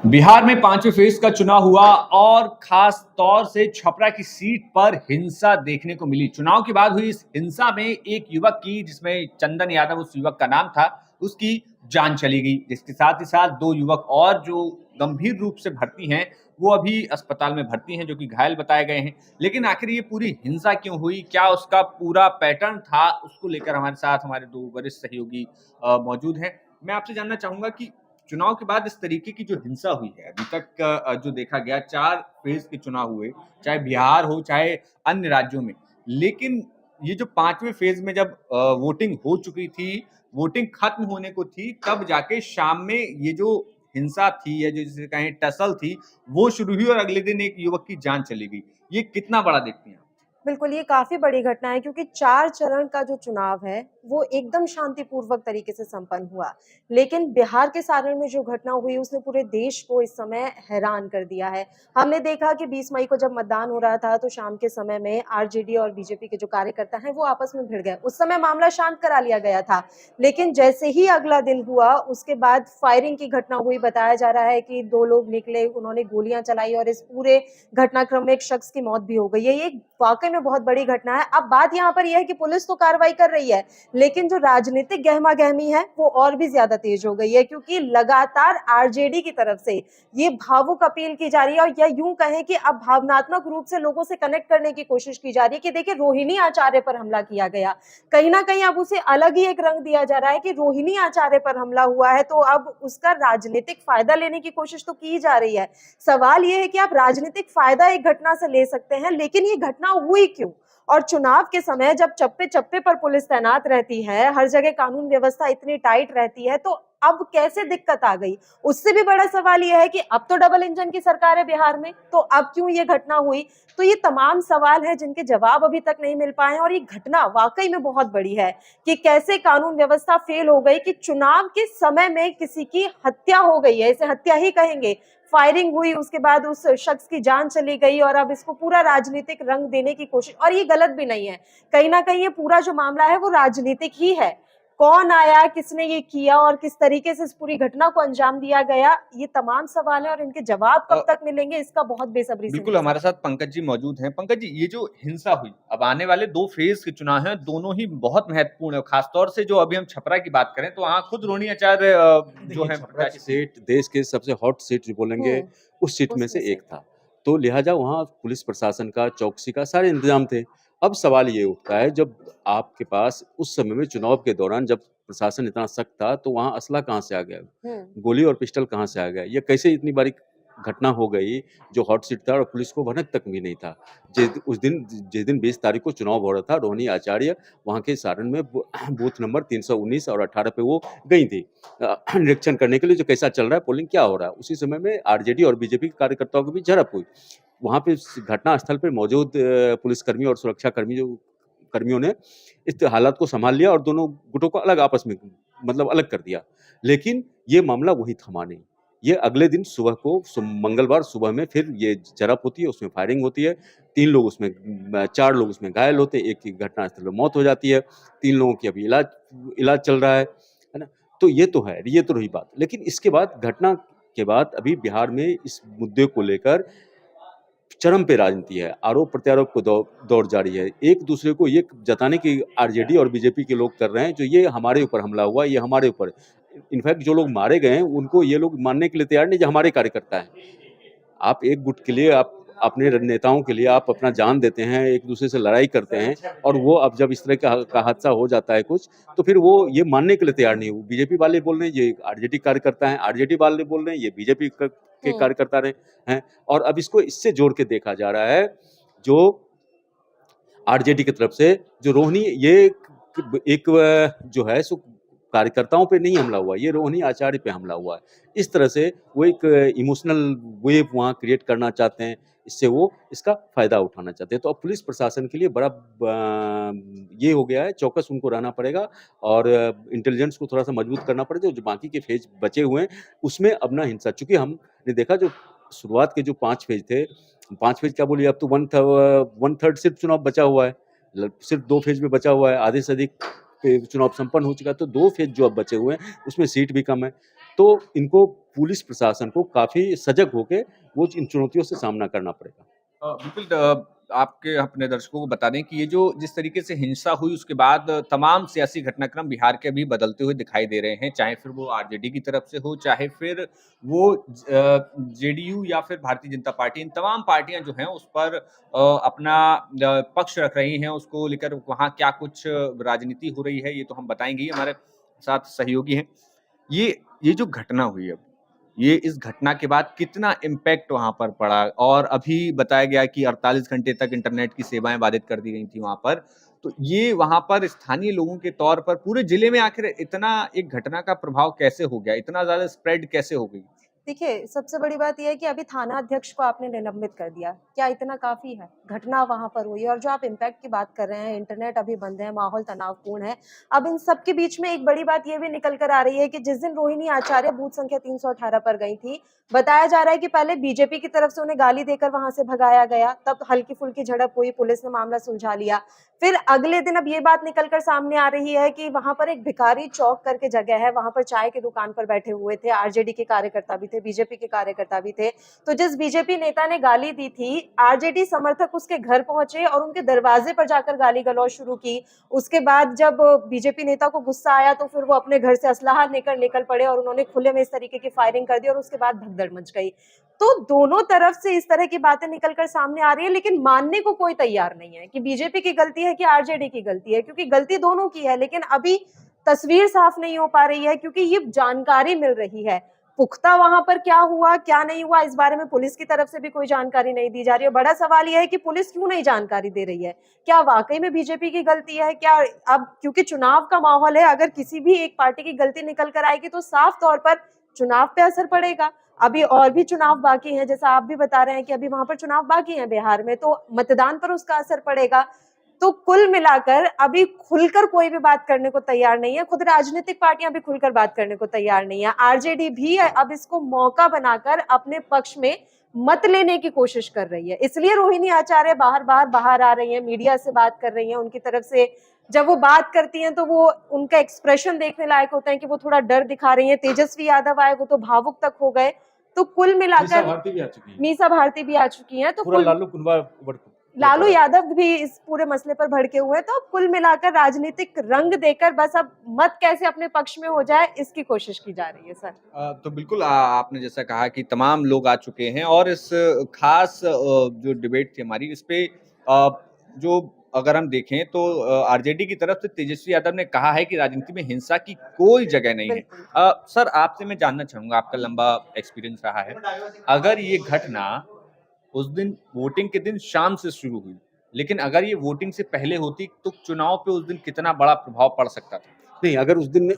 बिहार में पांचवें फेज का चुनाव हुआ और खास तौर से छपरा की सीट पर हिंसा देखने को मिली। चुनाव के बाद हुई इस हिंसा में एक युवक की, जिसमें चंदन यादव उस युवक का नाम था, उसकी जान चली गई। जिसके साथ ही साथ दो युवक और जो गंभीर रूप से भर्ती हैं, वो अभी अस्पताल में भर्ती हैं, जो कि घायल बताए गए हैं। लेकिन आखिर ये पूरी हिंसा क्यों हुई, क्या उसका पूरा पैटर्न था, उसको लेकर हमारे साथ हमारे दो वरिष्ठ सहयोगी मौजूद हैं। मैं आपसे जानना चाहूंगा कि चुनाव के बाद इस तरीके की जो हिंसा हुई है अभी तक, जो देखा गया 4 फेज के चुनाव हुए, चाहे बिहार हो चाहे अन्य राज्यों में। लेकिन ये जो 5वें फेज में जब वोटिंग हो चुकी थी, वोटिंग खत्म होने को थी, तब जाके शाम में ये जो हिंसा थी या जो जिसे कहें टसल थी, वो शुरू हुई और अगले दिन एक युवक की जान चली गई। ये कितना बड़ा देखती हैं आप? बिल्कुल, ये काफ़ी बड़ी घटना है क्योंकि 4 चरण का जो चुनाव है, वो एकदम शांतिपूर्वक तरीके से संपन्न हुआ। लेकिन बिहार के सारण में जो घटना हुई, उसने पूरे देश को इस समय हैरान कर दिया है। हमने देखा कि 20 मई को जब मतदान हो रहा था, तो शाम के समय में आरजेडी और बीजेपी के जो कार्यकर्ता हैं, वो आपस में भिड़ गए। उस समय मामला शांत करा लिया गया था। लेकिन जैसे ही अगला दिन हुआ, उसके बाद फायरिंग की घटना हुई। बताया जा रहा है कि 2 लोग निकले, उन्होंने गोलियाँ चलाई और इस पूरे घटनाक्रम में एक शख्स की मौत भी हो गई है। ये वाक़ई में बहुत बड़ी घटना है। अब बात यहाँ पर ये है कि पुलिस तो कार्रवाई कर रही है, लेकिन जो राजनीतिक गहमा-गहमी है, वो और भी ज़्यादा तेज़ हो गई है क्योंकि लगातार आरजेडी की तरफ से ये भावुक अपील की जा रही है और या यूँ कहें कि अब भावनात्मक रूप से लोगों से कनेक्ट करने की कोशिश की जा रही है कि देखिए रोहिणी आचार्य पर हमला किया गया। कहीं न कहीं अब उसे अलग ही एक रंग दिया जा रहा है कि रोहिणी आचार्य पर हमला हुआ है, तो अब उसका राजनीतिक फ़ायदा लेने की कोशिश तो की जा रही है। सवाल ये है कि आप राजनीतिक फ़ायदा एक घटना से ले सकते हैं, लेकिन ये घटना हुई क्यों? और चुनाव के समय जब चप्पे-चप्पे पर पुलिस तैनात रहती है, हर जगह कानून व्यवस्था इतनी टाइट रहती है, तो अब कैसे दिक्कत आ गई? उससे भी बड़ा सवाल ये है कि अब तो डबल इंजन की सरकार है बिहार में, तो अब क्यों ये घटना हुई? तो ये तमाम सवाल हैं जिनके जवाब अभी तक नहीं मिल पाए हैं और ये घटना वाक़ई में बहुत बड़ी है कि कैसे कानून व्यवस्था फ़ेल हो गई कि चुनाव के समय में किसी की हत्या हो गई है, इसे हत्या ही कहेंगे। फायरिंग हुई, उसके बाद उस शख्स की जान चली गई और अब इसको पूरा राजनीतिक रंग देने की कोशिश, और ये गलत भी नहीं है। कहीं न कहीं ये पूरा जो मामला है वो राजनीतिक ही है। कौन आया, किसने ये किया और किस तरीके से इस पूरी घटना को अंजाम दिया गया, ये तमाम सवाल हैं और इनके जवाब अ, कब तक मिलेंगे, इसका बहुत बेसब्री से बिल्कुल, इंतज़ार हमारे साथ पंकज जी मौजूद हैं। पंकज जी, ये जो हिंसा हुई, अब आने वाले 2 फेज़ के चुनाव हैं, दोनों ही बहुत महत्वपूर्ण है। ख़ास तौर से जो अभी हम छपरा की बात करें, तो वहाँ खुद रोहिणी आचार्य जो देखिए, हैं छपरा की प्रत्याशी थी। सीट देश के सबसे हॉट सीट जो बोलेंगे, हुँ, उस सीट में उसमें से से एक था। तो लिहाजा वहाँ पुलिस प्रशासन का, चौकसी का सारे इंतज़ाम थे। अब सवाल ये उठता है, जब आपके पास उस समय में चुनाव के दौरान जब प्रशासन इतना सख्त था, तो वहाँ असला कहाँ से आ गया? हुँ। गोली और पिस्टल कहाँ से आ गया? ये कैसे इतनी बड़ी घटना हो गई, जो हॉट सीट था और पुलिस को भनक तक भी नहीं था। जिस दिन 20 तारीख को चुनाव हो रहा था, रोहिणी आचार्य वहाँ के सारण में बूथ नंबर 319 और 18 पे वो गई थी निरीक्षण करने के लिए, जो कैसा चल रहा है, पोलिंग क्या हो रहा है। उसी समय में आरजेडी और बीजेपी के कार्यकर्ताओं के बीच झड़प हुई। वहाँ पे घटना स्थल पे मौजूद पुलिसकर्मी और सुरक्षाकर्मी जो कर्मियों ने इस हालात को संभाल लिया और दोनों गुटों को अलग आपस में मतलब अलग कर दिया। लेकिन ये मामला वहीं थमा नहीं। ये अगले दिन सुबह को मंगलवार सुबह में फिर ये झड़प होती है, उसमें फायरिंग होती है। 3 लोग उसमें 4 लोग उसमें घायल होते हैं, एक की घटनास्थल पे मौत हो जाती है। 3 लोगों की अभी इलाज चल रहा है ना? तो ये तो है, ये तो रही बात। लेकिन इसके बाद घटना के बाद अभी बिहार में इस मुद्दे को लेकर चरम पे राजनीति है, आरोप-प्रत्यारोप को दौर जारी है। एक-दूसरे को ये जताने की आरजेडी और बीजेपी के लोग कर रहे हैं, जो ये हमारे ऊपर हमला हुआ, ये हमारे ऊपर। इनफैक्ट जो लोग मारे गए हैं, उनको ये लोग मानने के लिए तैयार नहीं, जो हमारे कार्यकर्ता हैं। आप एक गुट के लिए, आप अपने नेताओं के लिए आप अपना जान देते हैं, एक-दूसरे से लड़ाई करते हैं और वो अब जब इस तरह का हादसा हो जाता है कुछ, तो फिर वो ये मानने के लिए तैयार नहीं है। बीजेपी वाले बोल रहे हैं, ये आरजेडी कार्यकर्ता हैं, आरजेडी वाले बोल रहे हैं, ये बीजेपी के हुँ। कार्यकर्ता रहे हैं और अब इसको इससे जोड़ के देखा जा रहा है, जो आरजेडी की तरफ से जो रोहिणी ये एक जो है सो कार्यकर्ताओं पे नहीं हमला हुआ, ये रोहिणी आचार्य पे हमला हुआ है। इस तरह से वो एक इमोशनल वेव वहाँ क्रिएट करना चाहते हैं, इससे वो इसका फ़ायदा उठाना चाहते हैं। तो अब पुलिस प्रशासन के लिए बड़ा ये हो गया है, चौकस उनको रहना पड़ेगा और इंटेलिजेंस को थोड़ा-सा मजबूत करना पड़ेगा। जो बाकी के फ़ेज़ बचे हुए हैं, उसमें अब ना हिंसा, चूँकि हमने देखा जो शुरुआत के जो 5 फ़ेज़ थे, 5 फ़ेज़ क्या बोलिए, अब तो 1/3 सिर्फ़ चुनाव बचा हुआ है। सिर्फ़ 2 फ़ेज़ में बचा हुआ है, आधे से अधिक पे चुनाव संपन्न हो चुका है, तो 2 फ़ेज़ जो अब बचे हुए हैं, उसमें सीट भी कम है। तो इनको पुलिस प्रशासन को काफ़ी सजग होके वो इन चुनौतियों से सामना करना पड़ेगा। बिल्कुल आपके अपने दर्शकों को बता दें कि ये जो जिस तरीके से हिंसा हुई उसके बाद तमाम सियासी घटनाक्रम बिहार के अभी बदलते हुए दिखाई दे रहे हैं, चाहे फिर वो आरजेडी की तरफ से हो, चाहे फिर वो जेडीयू या फिर भारतीय जनता पार्टी, इन तमाम पार्टियां जो हैं उस पर अपना पक्ष रख रही हैं, उसको लेकर वहाँ क्या कुछ राजनीति हो रही है ये तो हम बताएंगे ही। हमारे साथ सहयोगी हैं। ये ये जो घटना हुई अब, ये इस घटना के बाद कितना इम्पैक्ट वहाँ पर पड़ा? और अभी बताया गया कि 48 घंटे तक इंटरनेट की सेवाएँ बाधित कर दी गई थी वहाँ पर। तो ये वहाँ पर स्थानीय लोगों के तौर पर पूरे जिले में आखिर इतना एक घटना का प्रभाव कैसे हो गया? इतना ज़्यादा स्प्रेड कैसे हो गई? देखिए, सबसे बड़ी बात ये है कि अभी थाना अध्यक्ष को आपने निलंबित कर दिया। क्या इतना काफ़ी है? घटना वहाँ पर हुई और जो आप इम्पैक्ट की बात कर रहे हैं, इंटरनेट अभी बंद है, माहौल तनावपूर्ण है। अब इन सब के बीच में एक बड़ी बात ये भी निकल कर आ रही है कि जिस दिन रोहिणी आचार्य बूथ संख्या 318 पर गई थी, बताया जा रहा है कि पहले बीजेपी की तरफ से उन्हें गाली देकर वहाँ से भगाया गया, तब हल्की-फुल्की झड़प हुई, पुलिस ने मामला सुलझा लिया। फिर अगले दिन अब ये बात निकल कर सामने आ रही है कि वहाँ पर एक भिखारी चौक करके जगह है, वहाँ पर चाय की दुकान पर बैठे हुए थे, आरजेडी के कार्यकर्ता भी थे, बीजेपी के कार्यकर्ता भी थे। तो जिस बीजेपी नेता ने गाली दी थी, आरजेडी समर्थक उसके घर पहुंचे और उनके दरवाजे पर जाकर गाली-गलौज शुरू की। उसके बाद जब बीजेपी नेता को गुस्सा आया तो फिर वो अपने घर से असलाहा लेकर निकल पड़े और उन्होंने खुले में इस तरीके की फायरिंग कर दी और उसके बाद भगदड़ मच गई। तो दोनों तरफ से इस तरह की बातें निकलकर सामने आ रही है, लेकिन मानने को कोई तैयार नहीं है कि बीजेपी की गलती है कि आरजेडी की गलती है, क्योंकि गलती दोनों की है, लेकिन अभी तस्वीर साफ नहीं हो पा रही है क्योंकि ये जानकारी मिल रही है। पुख्ता वहां पर क्या हुआ क्या नहीं हुआ इस बारे में पुलिस की तरफ से भी कोई जानकारी नहीं दी जा रही है। बड़ा सवाल यह है कि पुलिस क्यों नहीं जानकारी दे रही है? क्या वाकई में बीजेपी की गलती है? क्या अब क्योंकि चुनाव का माहौल है, अगर किसी भी एक पार्टी की गलती निकल कर आएगी तो साफ तौर पर चुनाव पे असर पड़ेगा। अभी और भी चुनाव बाकी हैं, जैसा आप भी बता रहे हैं कि अभी वहां पर चुनाव बाकी हैं बिहार में, तो मतदान पर उसका असर पड़ेगा। तो कुल मिलाकर अभी खुलकर कोई भी बात करने को तैयार नहीं है, खुद राजनीतिक पार्टियां भी खुलकर बात करने को तैयार नहीं है। आरजेडी भी अब इसको मौका बनाकर अपने पक्ष में मत लेने की कोशिश कर रही है, इसलिए रोहिणी आचार्य बाहर आ रही हैं, मीडिया से बात कर रही हैं। उनकी तरफ से जब वो बात करती हैं तो वो उनका एक्सप्रेशन देखने लायक होता है कि वो थोड़ा डर दिखा रही हैं। तेजस्वी यादव आए, वो तो भावुक तक हो गए। तो कुल मीसा मिलाकर भारती भी आ चुकी हैं। मीसा भारती भी आ चुकी हैं। तो पूरा कुल लालू कुनबा लालू यादव भी इस पूरे मसले पर भड़के हुए हैं। तो अब कुल मिलाकर राजनीतिक रंग देकर बस अब मत कैसे अपने पक्ष में हो जाए इसकी कोशिश की जा रही है सर। तो बिल्कुल आपने जैसा कहा कि तमाम लोग आ चुके हैं और इस खास जो डिबेट थी हमारी इस पे जो अगर हम देखें तो आरजेडी की तरफ से तेजस्वी यादव ने कहा है कि राजनीति में हिंसा की कोई जगह नहीं है। बिल्कुल। सर आपसे मैं जानना चाहूंगा, आपका लंबा एक्सपीरियंस रहा है, अगर ये घटना उस दिन वोटिंग के दिन शाम से शुरू हुई, लेकिन अगर ये वोटिंग से पहले होती तो चुनाव पे उस दिन कितना बड़ा प्रभाव पड़ सकता था? नहीं, अगर उस दिन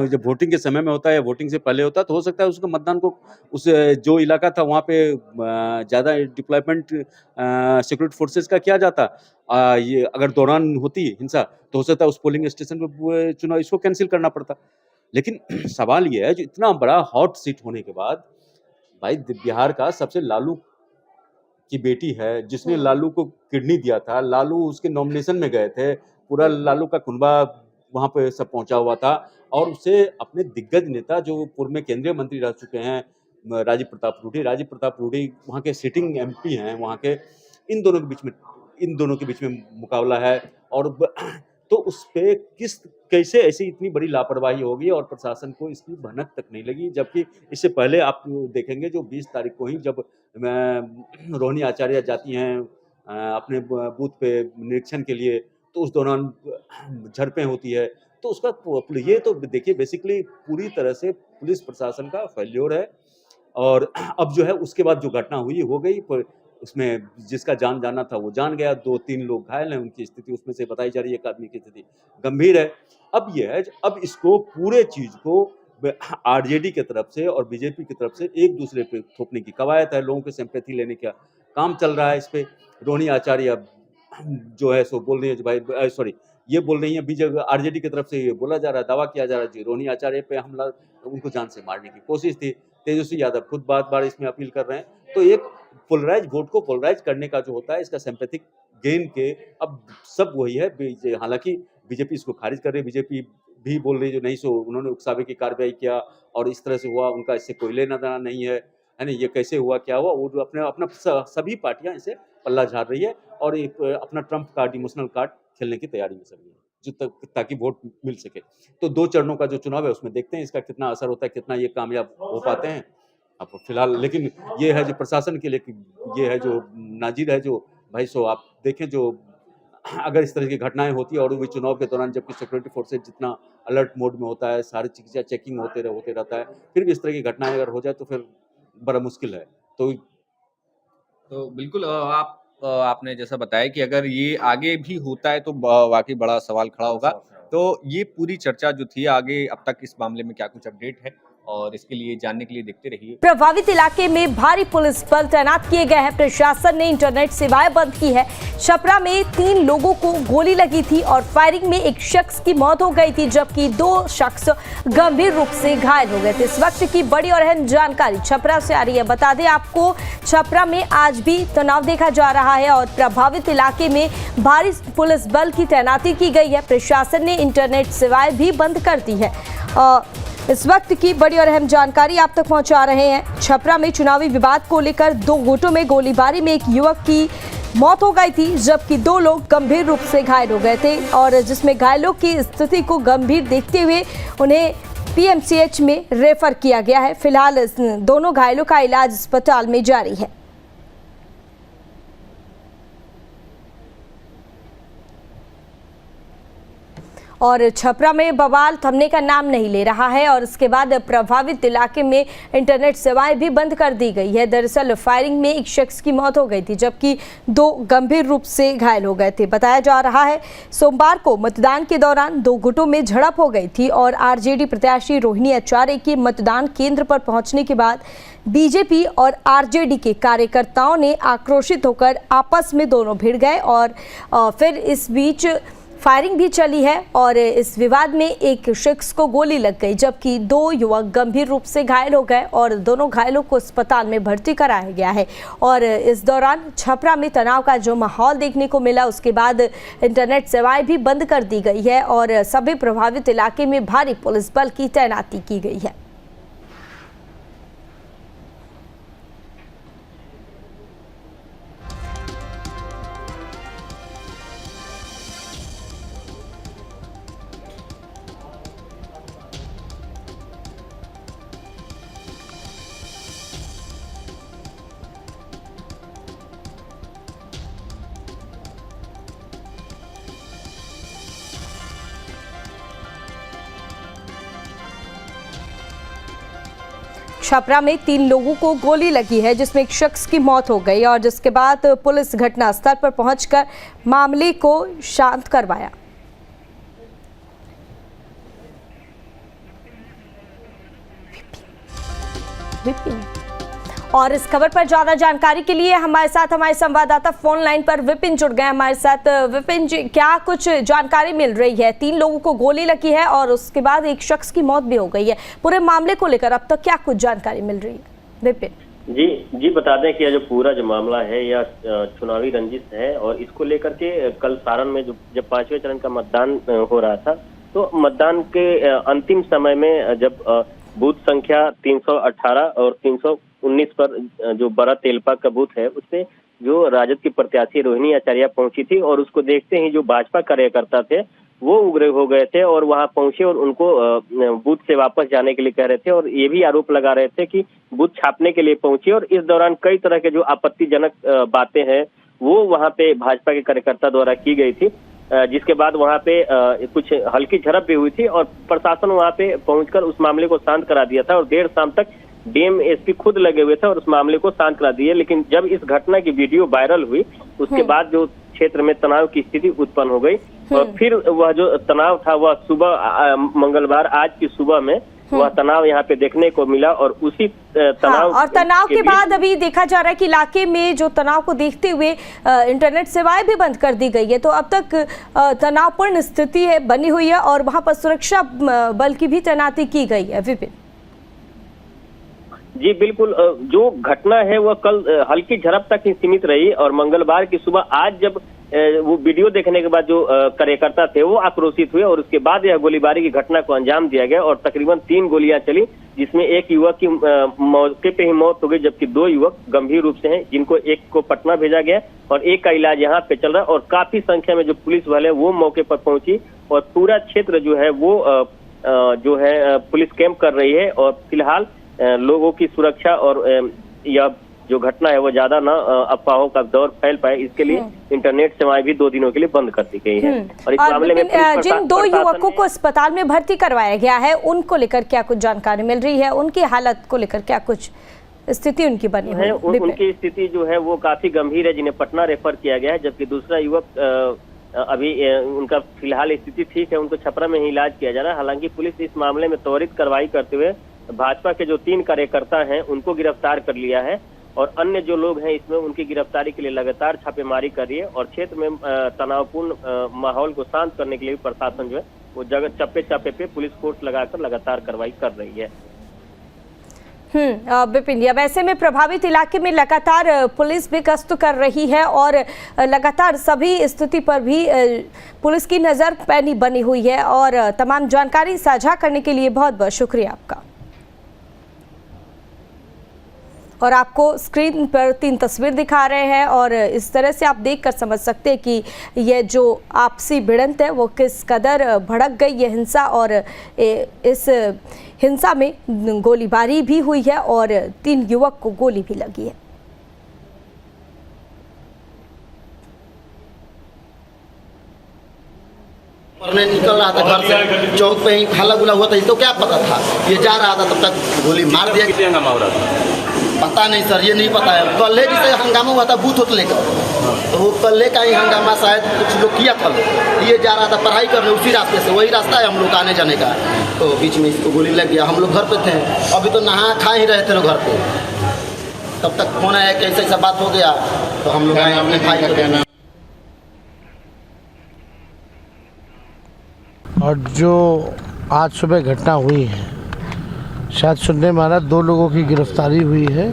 जब वोटिंग के समय में होता है या वोटिंग से पहले होता है तो हो सकता है उसको मतदान को उस जो इलाका था वहाँ पे ज़्यादा डिप्लॉयमेंट सिक्योरिटी फोर्सेस का किया जाता। ये अगर दौरान होती हिंसा तो हो सकता है उस पोलिंग स्टेशन पे चुनाव इसको कैंसिल करना पड़ता। लेकिन सवाल ये है जो इतना बड़ा हॉट सीट होने के बाद भाई बिहार का सबसे लालू की बेटी है जिसने लालू को किडनी दिया था, लालू उसके नॉमिनेशन में गए थे, पूरा लालू का कुनबा वहाँ पे सब पहुँचा हुआ था और उसे अपने दिग्गज नेता जो पूर्व में केंद्रीय मंत्री रह चुके हैं राजीव प्रताप रूडी वहाँ के सिटिंग एमपी हैं वहाँ के, इन दोनों के बीच में मुकाबला है और तो उस पे कैसे ऐसी इतनी बड़ी लापरवाही होगी और प्रशासन को इसकी भनक तक नहीं लगी। जबकि इससे पहले आप देखेंगे जो 20 तारीख को ही जब रोहिणी आचार्य जाती हैं अपने बूथ पे निरीक्षण के लिए तो उस दौरान झड़पें होती है। तो उसका ये तो देखिए बेसिकली पूरी तरह से पुलिस प्रशासन का फेल्योर है और अब जो है उसके बाद जो घटना हुई हो गई पर उसमें जिसका जान जाना था वो जान गया, 2-3 लोग घायल हैं, उनकी स्थिति उसमें से बताई जा रही है, एक आदमी की स्थिति गंभीर है। अब ये है अब इसको पूरे चीज़ को आरजेडी की तरफ से और बीजेपी की तरफ से एक दूसरे पे थोपने की कवायद है, लोगों के सिंपैथी लेने का काम चल रहा है इस पे। रोहिणी आचार्य अब जो है सो बोल रही है भाई सॉरी ये बोल रही है बीजेपी आरजेडी की तरफ से ये बोला जा रहा है, दावा किया जा रहा है जी रोहिणी आचार्य पे हमला उनको जान से मारने की कोशिश थी। तेजस्वी यादव खुद बार इसमें अपील कर रहे हैं। तो एक पोलराइज वोट को पोलराइज करने का जो होता है इसका सिंपैथिक गेन के अब सब वही है। हालांकि बीजेपी इसको खारिज कर रही है, बीजेपी भी बोल रही है जो नहीं सो उन्होंने उकसावे की कार्रवाई किया और इस तरह से हुआ, उनका इससे कोई लेना देना नहीं है ना? ये कैसे हुआ, क्या हुआ? वो जो अपने अपना सभी पार्टियां इसे पल्ला झाड़ रही है और एक अपना ट्रम्प कार्ड, इमोशनल कार्ड खेलने की तैयारी में सभी है, जो ताकि वोट मिल सके। तो 2 चरणों का जो चुनाव है उसमें देखते हैं इसका कितना असर होता है, कितना ये कामयाब हो पाते हैं। अब फिलहाल लेकिन ये है जो प्रशासन के लिए ये है जो नाज़िर है जो भाई सो आप देखें जो अगर इस तरह की घटनाएं होती है और भी चुनाव के दौरान जबकि सिक्योरिटी फोर्सेज जितना अलर्ट मोड में होता है, सारी चीज़ें चेकिंग होते रहता है, फिर भी इस तरह की घटनाएं अगर हो जाए तो फिर बड़ा मुश्किल है। तो बिल्कुल आपने जैसा बताया कि अगर ये आगे भी होता है तो वाकई बड़ा सवाल खड़ा होगा। तो ये पूरी चर्चा जो थी आगे अब तक इस मामले में क्या कुछ अपडेट है और इसके लिए जानने के लिए देखते रहिए। प्रभावित इलाके में भारी पुलिस बल तैनात किए गए हैं। प्रशासन ने इंटरनेट सेवाएं बंद की है। छपरा में 3 लोगों को गोली लगी थी और फायरिंग में एक शख्स की मौत हो गई थी, जबकि 2 शख्स गंभीर रूप से घायल हो गए थे। इस वक्त की बड़ी और अहम जानकारी छपरा से आ रही है। बता दें आपको, छपरा में आज भी तनाव देखा जा रहा है और प्रभावित इलाके में भारी पुलिस बल की तैनाती की गई है। प्रशासन ने इंटरनेट सेवाएं भी बंद कर दी है। इस वक्त की बड़ी और अहम जानकारी आप तक पहुंचा रहे हैं। छपरा में चुनावी विवाद को लेकर 2 गुटों में गोलीबारी में एक युवक की मौत हो गई थी, जबकि 2 लोग गंभीर रूप से घायल हो गए थे और जिसमें घायलों की स्थिति को गंभीर देखते हुए उन्हें पीएमसीएच में रेफर किया गया है। फिलहाल दोनों घायलों का इलाज अस्पताल में जारी है। और छपरा में बवाल थमने का नाम नहीं ले रहा है और इसके बाद प्रभावित इलाके में इंटरनेट सेवाएं भी बंद कर दी गई है। दरअसल फायरिंग में एक शख्स की मौत हो गई थी, जबकि 2 गंभीर रूप से घायल हो गए थे। बताया जा रहा है सोमवार को मतदान के दौरान 2 गुटों में झड़प हो गई थी और आरजेडी प्रत्याशी रोहिणी आचार्य के मतदान केंद्र पर पहुंचने के बाद बीजेपी और आरजेडी के कार्यकर्ताओं ने आक्रोशित होकर आपस में दोनों भिड़ गए और फिर इस बीच फायरिंग भी चली है और इस विवाद में एक शख्स को गोली लग गई, जबकि 2 युवक गंभीर रूप से घायल हो गए और दोनों घायलों को अस्पताल में भर्ती कराया गया है। और इस दौरान छपरा में तनाव का जो माहौल देखने को मिला, उसके बाद इंटरनेट सेवाएं भी बंद कर दी गई है और सभी प्रभावित इलाके में भारी पुलिस बल की तैनाती की गई है। छपरा में 3 लोगों को गोली लगी है, जिसमें एक शख्स की मौत हो गई और जिसके बाद पुलिस घटनास्थल पर पहुंचकर मामले को शांत करवाया। और इस खबर पर ज्यादा जानकारी के लिए हमारे साथ हमारे संवाददाता फोन लाइन पर विपिन जुड़ गए हमारे साथ। विपिन जी, क्या कुछ जानकारी मिल रही है? 3 लोगों को गोली लगी है और उसके बाद एक शख्स की मौत भी हो गई है। पूरे मामले को लेकर अब तक क्या कुछ जानकारी मिल रही है विपिन? जी बता दें कि यह जो पूरा जो मामला है यह चुनावी रंजिश है और इसको लेकर के कल सारण में जब 5वें चरण का मतदान हो रहा था, तो मतदान के अंतिम समय में जब बूथ संख्या 318 और 319 पर जो बड़ा तेलपा का बूथ है, उसमें जो राजद की प्रत्याशी रोहिणी आचार्य पहुंची थी और उसको देखते ही जो भाजपा कार्यकर्ता थे वो उग्र हो गए थे और वहां पहुंचे और उनको बूथ से वापस जाने के लिए कह रहे थे और ये भी आरोप लगा रहे थे कि बूथ छापने के लिए पहुंचे और इस दौरान कई तरह के जो आपत्तिजनक बातें हैं वो वहां पे भाजपा के कार्यकर्ता द्वारा की गई थी, जिसके बाद वहां पे कुछ हल्की झड़प भी हुई थी और प्रशासन वहां पे पहुंचकर उस मामले को शांत करा दिया था और देर शाम तक डीएम एसपी खुद लगे हुए थे और उस मामले को शांत करा दिए। लेकिन जब इस घटना की वीडियो वायरल हुई उसके बाद जो क्षेत्र में तनाव की स्थिति उत्पन्न हो गई और फिर वह जो तनाव था वह सुबह मंगलवार आज की सुबह में वह तनाव यहाँ पे देखने को मिला और उसी तनाव और तनाव के बाद अभी देखा जा रहा है कि इलाके में जो तनाव को देखते हुए इंटरनेट सेवाएं भी बंद कर दी गई है। तो अब तक तनावपूर्ण स्थिति है बनी हुई है और वहां पर सुरक्षा बल की भी तैनाती की गई है। विपिन जी बिल्कुल, जो घटना है वह कल हल्की झड़प तक ही सीमित रही और मंगलवार की सुबह आज जब वो वीडियो देखने के बाद जो कार्यकर्ता थे वो आक्रोशित हुए और उसके बाद यह गोलीबारी की घटना को अंजाम दिया गया और तकरीबन 3 गोलियां चली, जिसमें एक युवक की मौके पे ही मौत हो गई, जबकि 2 युवक गंभीर रूप से हैं, जिनको एक को पटना भेजा गया और एक का इलाज यहाँ पे चल रहा है। और काफी संख्या में जो पुलिस वाले वो मौके पर पहुंची और पूरा क्षेत्र जो है वो जो है पुलिस कैंप कर रही है और फिलहाल लोगों की सुरक्षा और यह जो घटना है वो ज्यादा ना अफवाहों का दौर फैल पाए, इसके लिए इंटरनेट सेवाएं भी 2 दिनों के लिए बंद कर दी गई है। और इस मामले में जिन 2 युवकों को अस्पताल में भर्ती करवाया गया है उनको लेकर क्या कुछ जानकारी मिल रही है, उनकी हालत को लेकर क्या कुछ स्थिति उनकी बनी है? उनकी स्थिति जो है वो काफी गंभीर है, जिन्हें पटना रेफर किया गया है, जबकि दूसरा युवक अभी उनका फिलहाल स्थिति ठीक है, उनको छपरा में ही इलाज किया जा रहा है। हालांकि पुलिस इस मामले में त्वरित कार्रवाई करते हुए भाजपा के जो 3 कार्यकर्ता हैं उनको गिरफ्तार कर लिया है और अन्य जो लोग हैं इसमें उनकी गिरफ्तारी के लिए लगातार छापेमारी कर रही है और क्षेत्र में तनावपूर्ण माहौल को शांत करने के लिए प्रशासन जो है वो जगह चप्पे चप्पे पे पुलिस फोर्स लगाकर लगातार कार्रवाई कर रही है। विपिन, वैसे में प्रभावित इलाके में लगातार पुलिस भी गश्त कर रही है और लगातार सभी स्थिति पर भी पुलिस की नजर पैनी बनी हुई है और तमाम जानकारी साझा करने के लिए बहुत बहुत शुक्रिया आपका। और आपको स्क्रीन पर 3 तस्वीर दिखा रहे हैं और इस तरह से आप देखकर समझ सकते हैं कि ये जो आपसी भिड़ंत है वो किस कदर भड़क गई ये हिंसा और इस हिंसा में गोलीबारी भी हुई है और 3 युवक को गोली भी लगी है। पढ़ने निकल रहा था घर से, चौक पे ही हल्ला गुला हुआ था, तो क्या पता था ये जा रहा था, तब तक गोली मार दिया। कितने हंगामा हो रहा था पता नहीं सर, ये नहीं पता है। कल जिसे हंगामा हुआ था बूथ होटले का, तो वो कल का ही हंगामा शायद कुछ लोग किया था। ये जा रहा था पढ़ाई करने उसी रास्ते से, वही रास्ता है हम लोग आने जाने का, तो बीच में इसको गोली लग गया। हम लोग घर पे थे, अभी तो नहा खा ही रहे थे लोग घर पे, तब तक फोन आया कि ऐसा बात हो गया, तो हम लोग आए अपने भाई को कहना। और जो आज सुबह घटना हुई है, शायद सुनने में आ रहा 2 लोगों की गिरफ्तारी हुई है,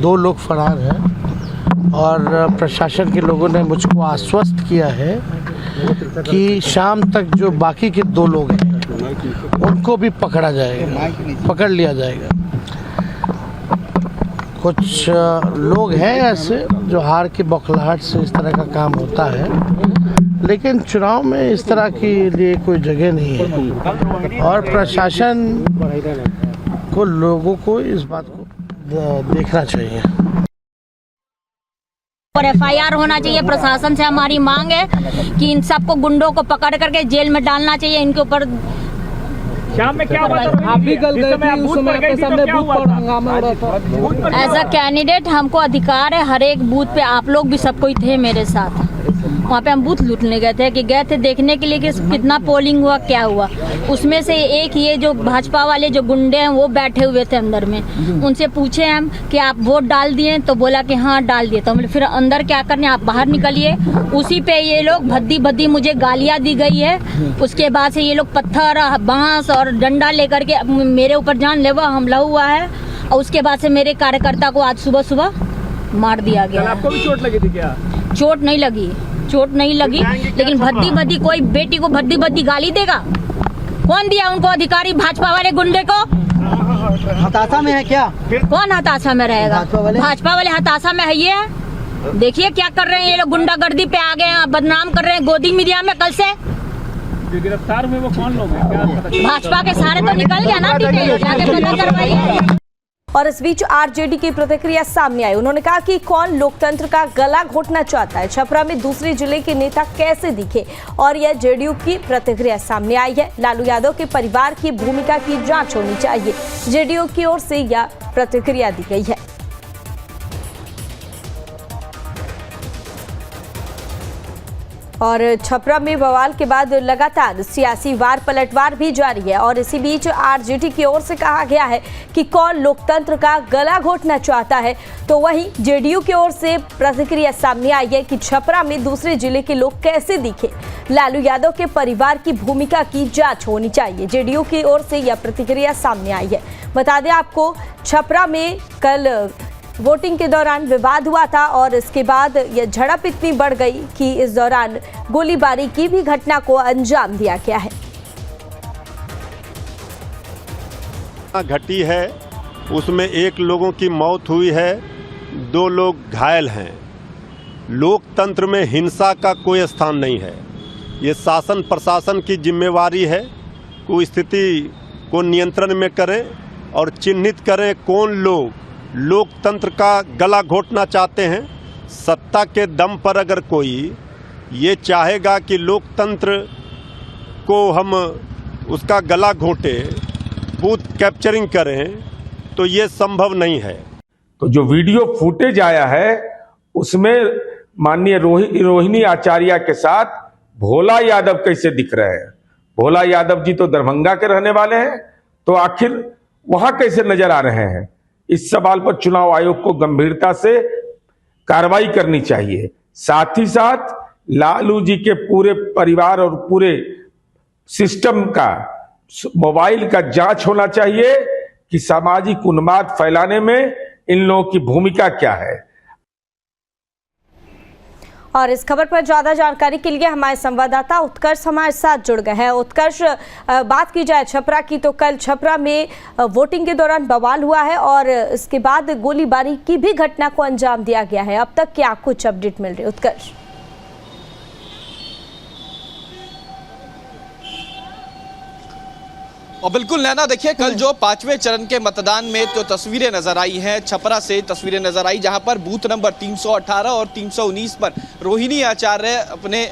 2 लोग फरार हैं और प्रशासन के लोगों ने मुझको आश्वस्त किया है कि शाम तक जो बाकी के 2 लोग हैं उनको भी पकड़ा जाएगा, पकड़ लिया जाएगा। कुछ लोग हैं ऐसे जो हार की बौखलाहट से इस तरह का काम होता है, लेकिन चुनाव में इस तरह के लिए कोई जगह नहीं है और प्रशासन को लोगों को इस बात को देखना चाहिए और FIR होना चाहिए। प्रशासन से हमारी मांग है कि इन सबको गुंडों को पकड़ करके जेल में डालना चाहिए। इनके ऊपर शाम में क्या हुआ? आप भी कल गए थे, उस समय आपके सामने बूथ पर हंगामा हो रहा था। एज अ कैंडिडेट हमको अधिकार है, हर एक बूथ पे आप लोग भी सब कोई थे मेरे साथ। वहाँ पे हम बूथ लूटने गए थे देखने के लिए कि कितना पोलिंग हुआ, क्या हुआ। उसमें से एक ये जो भाजपा वाले जो गुंडे हैं वो बैठे हुए थे अंदर में। उनसे पूछे हम कि आप वोट डाल दिए, तो बोला कि हाँ डाल दिए। तो फिर अंदर क्या करने, आप बाहर निकलिए। उसी पे ये लोग भद्दी मुझे गालियाँ दी गई है। उसके बाद से ये लोग पत्थर, बांस और डंडा लेकर के मेरे ऊपर जानलेवा हमला हुआ है और उसके बाद से मेरे कार्यकर्ता को आज सुबह मार दिया गया। आपको भी चोट लगी थी क्या? चोट नहीं लगी, लेकिन भद्दी कोई बेटी को भद्दी गाली देगा? कौन दिया उनको अधिकारी? भाजपा वाले गुंडे को हताशा में है क्या? कौन हताशा में रहेगा? भाजपा वाले हताशा में है। ये देखिए क्या कर रहे हैं ये लोग, गुंडागर्दी पे आ गए हैं, बदनाम कर रहे हैं गोदी मीडिया में। कल से गिरफ्तार हुए वो कौन लोग हैं? भाजपा के सारे तो निकल गया ना, डिटेल जाके पता करवाइए। और इस बीच आरजेडी की प्रतिक्रिया सामने आई। उन्होंने कहा कि कौन लोकतंत्र का गला घोटना चाहता है, छपरा में दूसरे जिले के नेता कैसे दिखे, और यह जेडीयू की प्रतिक्रिया सामने आई है। लालू यादव के परिवार की भूमिका की जांच होनी चाहिए, जेडीयू की ओर से यह प्रतिक्रिया दी गई है। और छपरा में बवाल के बाद लगातार सियासी वार पलटवार भी जारी है और इसी बीच आरजेडी की ओर से कहा गया है कि कौन लोकतंत्र का गला घोटना चाहता है, तो वहीं जेडीयू की ओर से प्रतिक्रिया सामने आई है कि छपरा में दूसरे जिले के लोग कैसे दिखे। लालू यादव के परिवार की भूमिका की जांच होनी चाहिए। जेडीयू की ओर से यह प्रतिक्रिया सामने आई है। बता दें आपको, छपरा में कल वोटिंग के दौरान विवाद हुआ था और इसके बाद यह झड़प इतनी बढ़ गई कि इस दौरान गोलीबारी की भी घटना को अंजाम दिया गया है। घटी है उसमें 1 लोगों की मौत हुई है, 2 लोग घायल हैं। लोकतंत्र में हिंसा का कोई स्थान नहीं है। ये शासन प्रशासन की जिम्मेवारी है कि स्थिति को नियंत्रण में करें और चिन्हित करें कौन लोग लोकतंत्र का गला घोटना चाहते हैं। सत्ता के दम पर अगर कोई ये चाहेगा कि लोकतंत्र को हम उसका गला घोटे, बूथ कैप्चरिंग करें, तो ये संभव नहीं है। तो जो वीडियो फुटेज आया है उसमें माननीय रोहिणी आचार्य के साथ भोला यादव कैसे दिख रहे हैं। भोला यादव जी तो दरभंगा के रहने वाले हैं, तो आखिर वहां कैसे नजर आ रहे हैं। इस सवाल पर चुनाव आयोग को गंभीरता से कार्रवाई करनी चाहिए। साथ ही साथ लालू जी के पूरे परिवार और पूरे सिस्टम का मोबाइल का जांच होना चाहिए कि सामाजिक उन्माद फैलाने में इन लोगों की भूमिका क्या है। और इस खबर पर ज्यादा जानकारी के लिए हमारे संवाददाता उत्कर्ष हमारे साथ जुड़ गए हैं। उत्कर्ष, बात की जाए छपरा की, तो कल छपरा में वोटिंग के दौरान बवाल हुआ है और इसके बाद गोलीबारी की भी घटना को अंजाम दिया गया है। अब तक क्या कुछ अपडेट मिल रही है उत्कर्ष? और बिल्कुल नैना, देखिए कल जो 5वें चरण के मतदान में जो तस्वीरें नजर आई हैं, छपरा से तस्वीरें नजर आई जहां पर बूथ नंबर 318 और 319 पर रोहिणी आचार्य अपने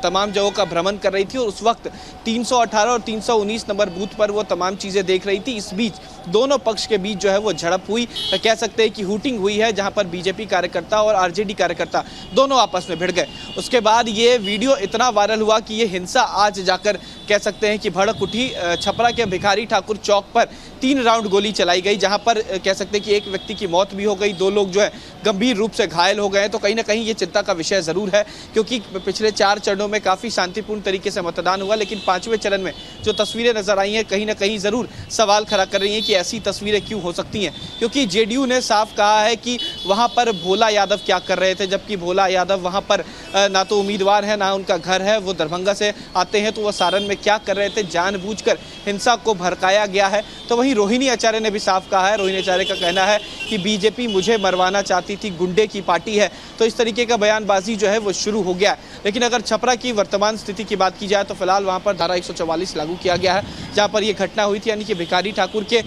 तमाम जगहों का भ्रमण कर रही थी और उस वक्त 318 और 319 नंबर बूथ पर वो तमाम चीजें देख रही थी। इस बीच दोनों पक्ष के बीच जो है वो झड़प हुई, कह सकते हैं कि हुटिंग हुई है, जहां पर बीजेपी कार्यकर्ता और आरजेडी कार्यकर्ता दोनों आपस में भिड़ गए। उसके बाद ये वीडियो इतना वायरल हुआ कि ये हिंसा आज जाकर कह सकते हैं कि भड़क उठी। छपरा के भिखारी ठाकुर चौक पर 3 राउंड गोली चलाई गई, जहां पर कह सकते हैं कि एक व्यक्ति की मौत भी हो गई, 2 लोग जो है गंभीर रूप से घायल हो गए। तो कहीं ना कहीं ये चिंता का विषय जरूर है, क्योंकि पिछले 4 चरणों में काफी शांतिपूर्ण तरीके से मतदान हुआ, लेकिन 5वें चरण में जो तस्वीरें नजर आई हैं कहीं ना कहीं जरूर सवाल खड़ा कर रही हैं कि ऐसी तस्वीरें क्यों हो सकती हैं। क्योंकि जेडीयू ने साफ कहा है कि वहां पर भोला यादव क्या कर रहे थे, जबकि भोला यादव वहां पर ना तो उम्मीदवार है ना उनका घर है, वो दरभंगा से आते हैं, तो वो सारण में क्या कर रहे थे, जानबूझकर हिंसा को भड़काया गया है। तो वहीं रोहिणी आचार्य ने भी साफ कहा है, रोहिणी आचार्य का कहना है कि बीजेपी मुझे मरवाना चाहती थी, गुंडे की पार्टी है। तो इस तरीके का बयानबाजी जो है वो शुरू हो गया है। लेकिन अगर छपरा की वर्तमान स्थिति की बात की जाए तो फिलहाल वहां पर धारा 144 लागू किया गया है, जहां पर यह घटना हुई थी, यानी कि भिखारी ठाकुर के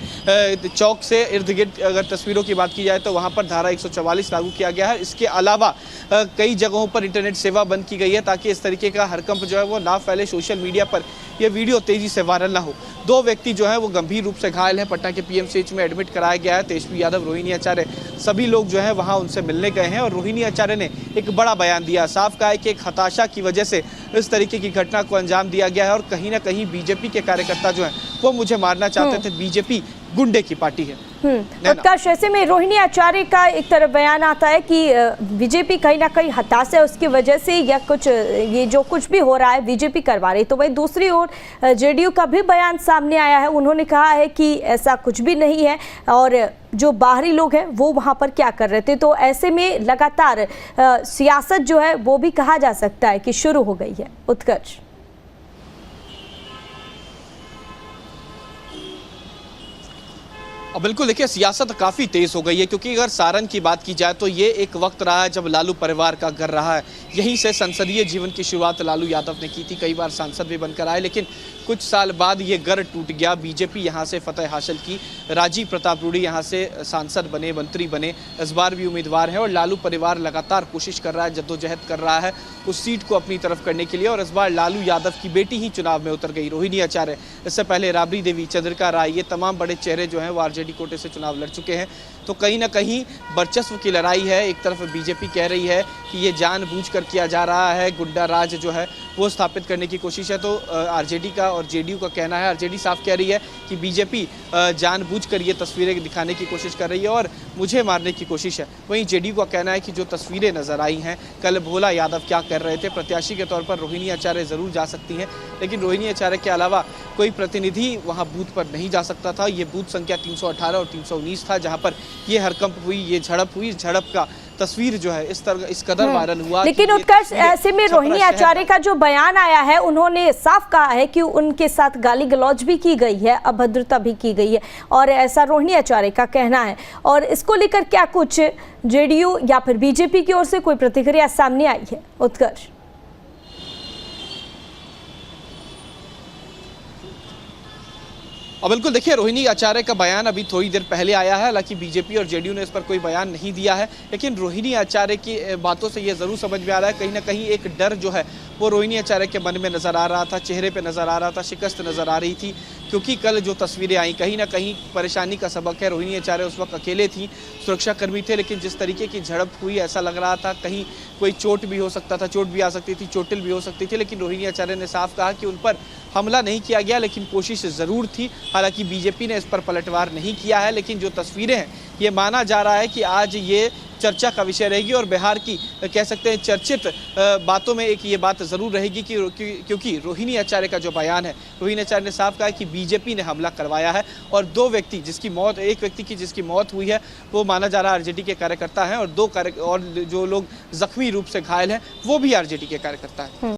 चौक से इर्द गिर्द अगर तस्वीरों की बात की जाए तो वहां पर धारा 144 लागू किया गया है। इसके अलावा कई जगहों पर इंटरनेट सेवा बंद की गई है, ताकि इस तरीके का हरकंप जो है वो ना फैले, सोशल मीडिया पर यह वीडियो तेजी से वायरल ना हो। 2 व्यक्ति जो है वो गंभीर रूप से घायल हैं, पटना के पीएमसीएच में एडमिट कराया गया है। तेजस्वी यादव, रोहिणी आचार्य, सभी लोग जो है वहां उनसे मिलने गए हैं और रोहिणी आचार्य ने एक बड़ा बयान दिया, साफ कहा है कि एक हताशा की वजह से इस तरीके की घटना को अंजाम दिया गया है और कहीं ना कहीं बीजेपी के कार्यकर्ता जो है वो मुझे मारना चाहते थे, बीजेपी गुंडे की पार्टी है। उत्कर्ष, ऐसे में रोहिणी आचार्य का एक तरफ बयान आता है कि बीजेपी कहीं ना कहीं हताश है, उसकी वजह से या कुछ ये जो कुछ भी हो रहा है बीजेपी करवा रही। तो वही दूसरी ओर जेडीयू का भी बयान सामने आया है, उन्होंने कहा है कि ऐसा कुछ भी नहीं है और जो बाहरी लोग हैं वो वहां पर क्या कर रहे थे। तो ऐसे में लगातार सियासत जो है वो भी कहा जा सकता है कि शुरू हो गई है। उत्कर्ष, और बिल्कुल देखिए सियासत काफ़ी तेज़ हो गई है, क्योंकि अगर सारण की बात की जाए तो ये एक वक्त रहा है जब लालू परिवार का घर रहा है। यहीं से संसदीय जीवन की शुरुआत लालू यादव ने की थी, कई बार सांसद भी बनकर आए, लेकिन कुछ साल बाद ये घर टूट गया। बीजेपी यहाँ से फतह हासिल की, राजीव प्रताप रूडी यहाँ से सांसद बने, मंत्री बने, इस बार भी उम्मीदवार है और लालू परिवार लगातार कोशिश कर रहा है, जद्दोजहद कर रहा है उस सीट को अपनी तरफ करने के लिए। और इस बार लालू यादव की बेटी ही चुनाव में उतर गई, रोहिणी आचार्य। इससे पहले राबड़ी देवी, चंद्रिका राय, ये तमाम बड़े चेहरे जो हैं वो आरजेडी कोटे से चुनाव लड़ चुके हैं। तो कहीं ना कहीं वर्चस्व की लड़ाई है। एक तरफ बीजेपी कह रही है कि ये जानबूझकर किया जा रहा है, गुंडा राज जो है वो स्थापित करने की कोशिश है। तो आरजेडी का और जेडीयू का कहना है, आरजेडी साफ कह रही है कि बीजेपी जानबूझकर ये तस्वीरें दिखाने की कोशिश कर रही है और मुझे मारने की कोशिश है। वहीं जेडीयू का कहना है कि जो तस्वीरें नजर आई हैं, कल भोला यादव क्या कर रहे थे, प्रत्याशी के तौर पर रोहिणी आचार्य जरूर जा सकती हैं, लेकिन रोहिणी आचार्य के अलावा कोई प्रतिनिधि वहां बूथ पर नहीं जा सकता था। ये बूथ संख्या 318 और 319 था, जहां पर ये हड़कंप हुई, ये झड़प हुई। झड़प का तस्वीर जो है इस कदर वायरल हुआ। लेकिन उत्कर्ष, ऐसे में रोहिणी आचार्य का जो बयान आया है, उन्होंने साफ कहा है कि उनके साथ गाली गलौज भी की गई है, अभद्रता भी की गई है, और ऐसा रोहिणी आचार्य का कहना है। और इसको लेकर क्या कुछ जेडीयू या फिर बीजेपी की ओर से कोई प्रतिक्रिया सामने आई है? उत्कर्ष, और बिल्कुल देखिए, रोहिणी आचार्य का बयान अभी थोड़ी देर पहले आया है। हालांकि बीजेपी और जेडीयू ने इस पर कोई बयान नहीं दिया है, लेकिन रोहिणी आचार्य की बातों से ये जरूर समझ में आ रहा है, कहीं ना कहीं एक डर जो है वो रोहिणी आचार्य के मन में नजर आ रहा था, चेहरे पे नजर आ रहा था, शिकस्त नजर आ रही थी। क्योंकि कल जो तस्वीरें आई, कहीं ना कहीं परेशानी का सबक है। रोहिणी आचार्य उस वक्त अकेले थी, सुरक्षाकर्मी थे, लेकिन जिस तरीके की झड़प हुई, ऐसा लग रहा था कहीं कोई चोट भी हो सकता था, चोट भी आ सकती थी, चोटिल भी हो सकती थी। लेकिन रोहिणी आचार्य ने साफ कहा कि उन पर हमला नहीं किया गया, लेकिन कोशिश जरूर थी। हालांकि बीजेपी ने इस पर पलटवार नहीं किया है, लेकिन जो तस्वीरें हैं, ये माना जा रहा है कि आज ये चर्चा का विषय रहेगी और बिहार की कह सकते हैं चर्चित बातों में एक ये बात जरूर रहेगी कि क्योंकि रोहिणी आचार्य का जो बयान है, रोहिणी आचार्य ने साफ कहा कि बीजेपी ने हमला करवाया है और एक व्यक्ति की जिसकी मौत हुई है वो माना जा रहा है आरजेडी के कार्यकर्ता हैं, और और जो लोग जख्मी रूप से घायल हैं वो भी आरजेडी के कार्यकर्ता हैं।